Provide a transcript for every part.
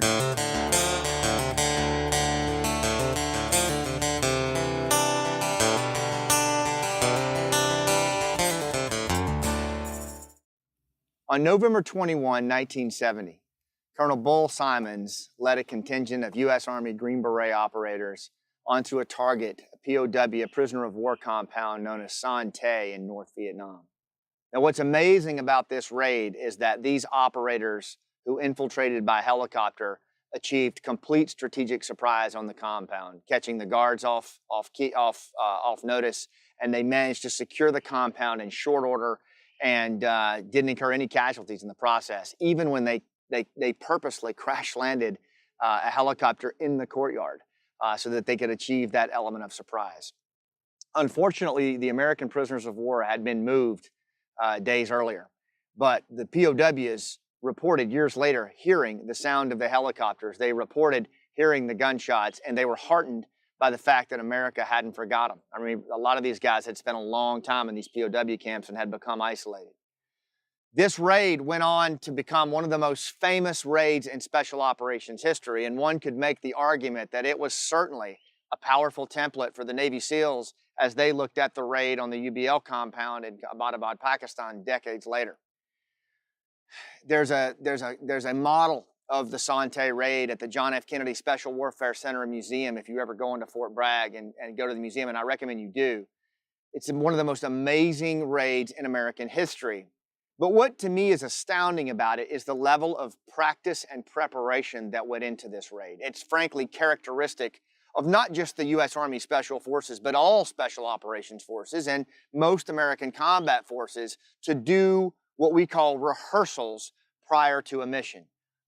On November 21, 1970, Colonel Bull Simons led a contingent of U.S. Army Green Beret operators onto a target, a POW, a prisoner of war compound known as Sanh Te in North Vietnam. Now, what's amazing about this raid is that these operators who infiltrated by helicopter achieved complete strategic surprise on the compound, catching the guards off notice, and they managed to secure the compound in short order and didn't incur any casualties in the process, even when they purposely crash landed a helicopter in the courtyard so that they could achieve that element of surprise. Unfortunately, the American prisoners of war had been moved days earlier, but the POWs reported years later hearing the sound of the helicopters. They reported hearing the gunshots, and they were heartened by the fact that America hadn't forgot them. I mean, a lot of these guys had spent a long time in these POW camps and had become isolated. This raid went on to become one of the most famous raids in special operations history, and one could make the argument that it was certainly a powerful template for the Navy SEALs as they looked at the raid on the UBL compound in Abbottabad, Pakistan, decades later. There's a model of the Sanh Te raid at the John F. Kennedy Special Warfare Center and Museum if you ever go into Fort Bragg and go to the museum, and I recommend you do. It's one of the most amazing raids in American history. But what to me is astounding about it is the level of practice and preparation that went into this raid. It's frankly characteristic of not just the U.S. Army Special Forces, but all special operations forces and most American combat forces to do what we call rehearsals prior to a mission.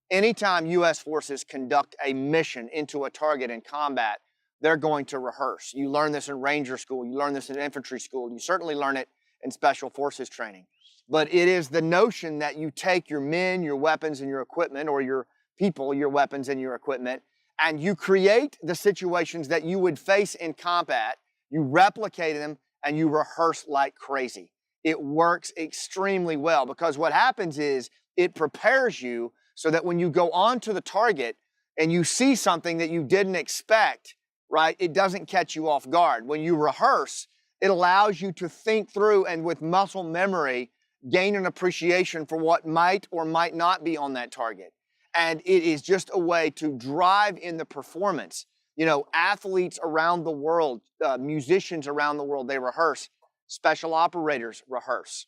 Anytime U.S. forces conduct a mission into a target in combat, they're going to rehearse. You learn this in Ranger School, you learn this in infantry school, you certainly learn it in Special Forces training. But it is the notion that you take your men, your weapons, and your equipment, or your people, your weapons and your equipment, and you create the situations that you would face in combat, you replicate them, and you rehearse like crazy. It works extremely well because what happens is it prepares you so that when you go on to the target and you see something that you didn't expect, right, it doesn't catch you off guard. When you rehearse, it allows you to think through and with muscle memory, gain an appreciation for what might or might not be on that target. And it is just a way to drive in the performance. You know, athletes around the world, musicians around the world, they rehearse. Special operators rehearse.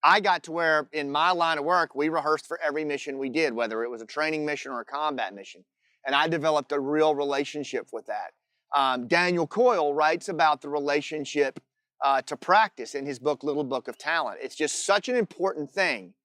I got to where in my line of work, we rehearsed for every mission we did, whether it was a training mission or a combat mission. And I developed a real relationship with that. Daniel Coyle writes about the relationship to practice in his book, Little Book of Talent. It's just such an important thing.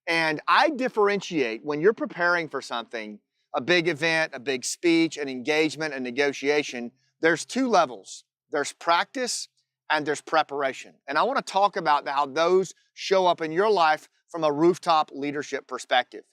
And I differentiate when you're preparing for something, a big event, a big speech, an engagement, a negotiation, there's two levels. There's practice and there's preparation. And I want to talk about how those show up in your life from a rooftop leadership perspective,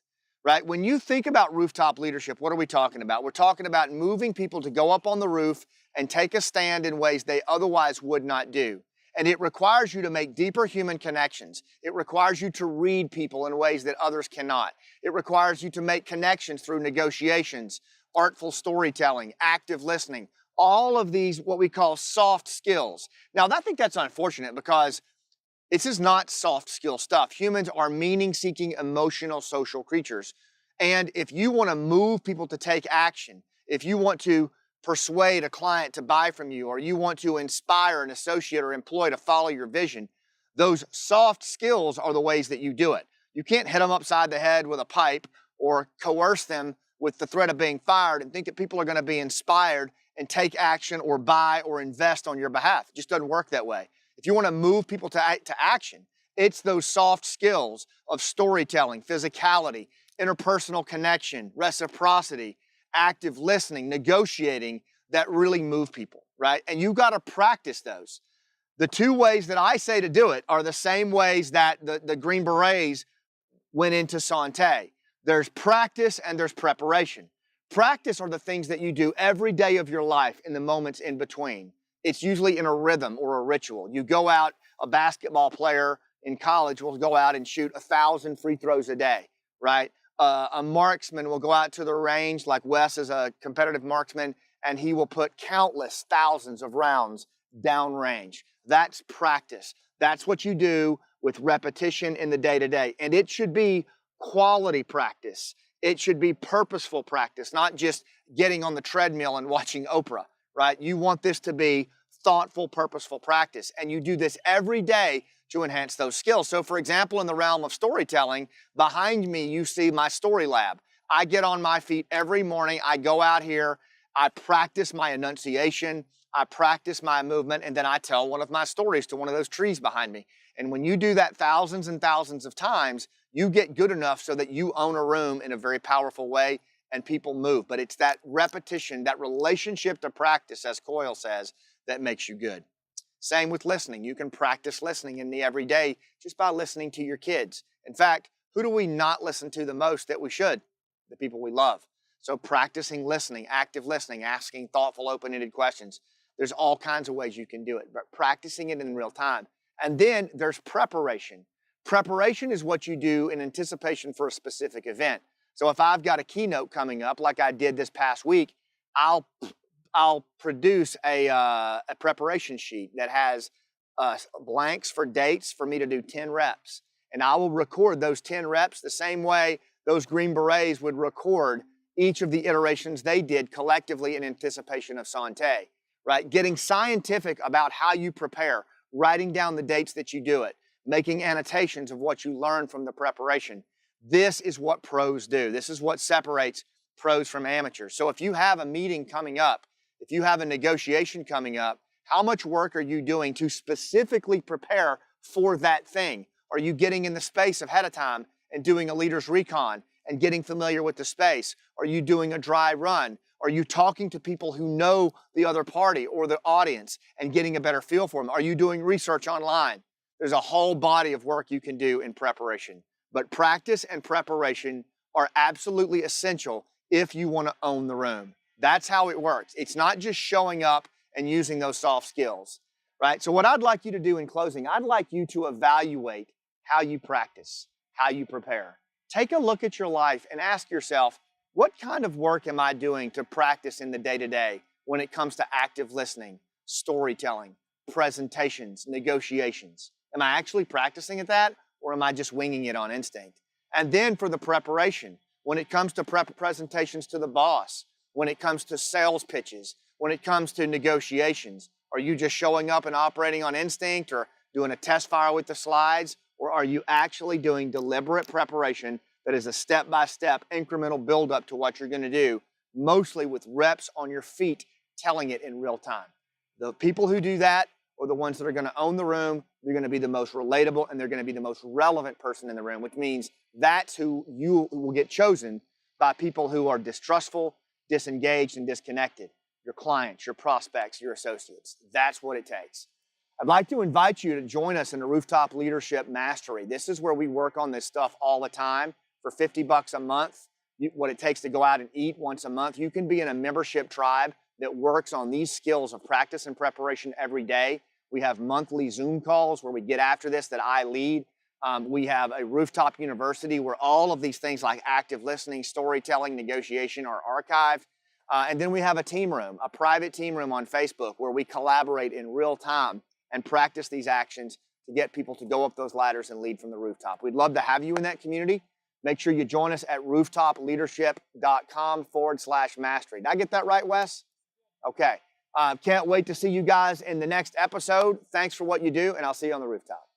right? When you think about rooftop leadership, what are we talking about? We're talking about moving people to go up on the roof and take a stand in ways they otherwise would not do. And it requires you to make deeper human connections. It requires you to read people in ways that others cannot. It requires you to make connections through negotiations, artful storytelling, active listening, all of these what we call soft skills. Now, I think that's unfortunate because this is not soft skill stuff. Humans are meaning-seeking, emotional, social creatures. And if you want to move people to take action, if you want to persuade a client to buy from you, or you want to inspire an associate or employee to follow your vision, those soft skills are the ways that you do it. You can't hit them upside the head with a pipe or coerce them with the threat of being fired and think that people are going to be inspired and take action or buy or invest on your behalf. It just doesn't work that way. If you want to move people to action, it's those soft skills of storytelling, physicality, interpersonal connection, reciprocity, active listening, negotiating that really move people, right? And you've got to practice those. The two ways that I say to do it are the same ways that the Green Berets went into Sanh Te. There's practice and there's preparation. Practice are the things that you do every day of your life in the moments in between. It's usually in a rhythm or a ritual. You go out, a basketball player in college will go out and shoot 1,000 free throws a day, right? A marksman will go out to the range, like Wes is a competitive marksman, and he will put countless thousands of rounds downrange. That's practice. That's what you do with repetition in the day-to-day. And it should be quality practice. It should be purposeful practice, not just getting on the treadmill and watching Oprah, right? You want this to be thoughtful, purposeful practice. And you do this every day to enhance those skills. So for example, in the realm of storytelling, behind me, you see my story lab. I get on my feet every morning. I go out here, I practice my enunciation, I practice my movement, and then I tell one of my stories to one of those trees behind me. And when you do that thousands and thousands of times, you get good enough so that you own a room in a very powerful way and people move. But it's that repetition, that relationship to practice, as Coyle says, that makes you good. Same with listening. You can practice listening in the everyday just by listening to your kids. In fact, who do we not listen to the most that we should? The people we love. So practicing listening, active listening, asking thoughtful, open-ended questions. There's all kinds of ways you can do it, but practicing it in real time. And then there's preparation. Preparation is what you do in anticipation for a specific event. So if I've got a keynote coming up, like I did this past week, I'll produce a preparation sheet that has blanks for dates for me to do 10 reps. And I will record those 10 reps the same way those Green Berets would record each of the iterations they did collectively in anticipation of Sanh Te, right? Getting scientific about how you prepare, writing down the dates that you do it, making annotations of what you learn from the preparation. This is what pros do. This is what separates pros from amateurs. So if you have a meeting coming up, if you have a negotiation coming up, how much work are you doing to specifically prepare for that thing? Are you getting in the space ahead of time and doing a leader's recon and getting familiar with the space? Are you doing a dry run? Are you talking to people who know the other party or the audience and getting a better feel for them? Are you doing research online? There's a whole body of work you can do in preparation. But practice and preparation are absolutely essential if you want to own the room. That's how it works. It's not just showing up and using those soft skills, right? So what I'd like you to do in closing, I'd like you to evaluate how you practice, how you prepare. Take a look at your life and ask yourself, what kind of work am I doing to practice in the day-to-day when it comes to active listening, storytelling, presentations, negotiations? Am I actually practicing at that, or am I just winging it on instinct? And then for the preparation, when it comes to presentations to the boss, when it comes to sales pitches, when it comes to negotiations, are you just showing up and operating on instinct or doing a test fire with the slides? Or are you actually doing deliberate preparation that is a step-by-step incremental buildup to what you're going to do, mostly with reps on your feet, telling it in real time? The people who do that are the ones that are going to own the room. They're going to be the most relatable, and they're going to be the most relevant person in the room, which means that's who you will get chosen by people who are distrustful, disengaged, and disconnected. Your clients, your prospects, your associates. That's what it takes. I'd like to invite you to join us in the Rooftop Leadership Mastery. This is where we work on this stuff all the time for $50 a month. What it takes to go out and eat once a month. You can be in a membership tribe that works on these skills of practice and preparation every day. We have monthly Zoom calls where we get after this that I lead. We have a Rooftop University where all of these things like active listening, storytelling, negotiation are archived. And then we have a team room, a private team room on Facebook where we collaborate in real time and practice these actions to get people to go up those ladders and lead from the rooftop. We'd love to have you in that community. Make sure you join us at rooftopleadership.com/mastery. Did I get that right, Wes? Okay. Can't wait to see you guys in the next episode. Thanks for what you do, and I'll see you on the rooftop.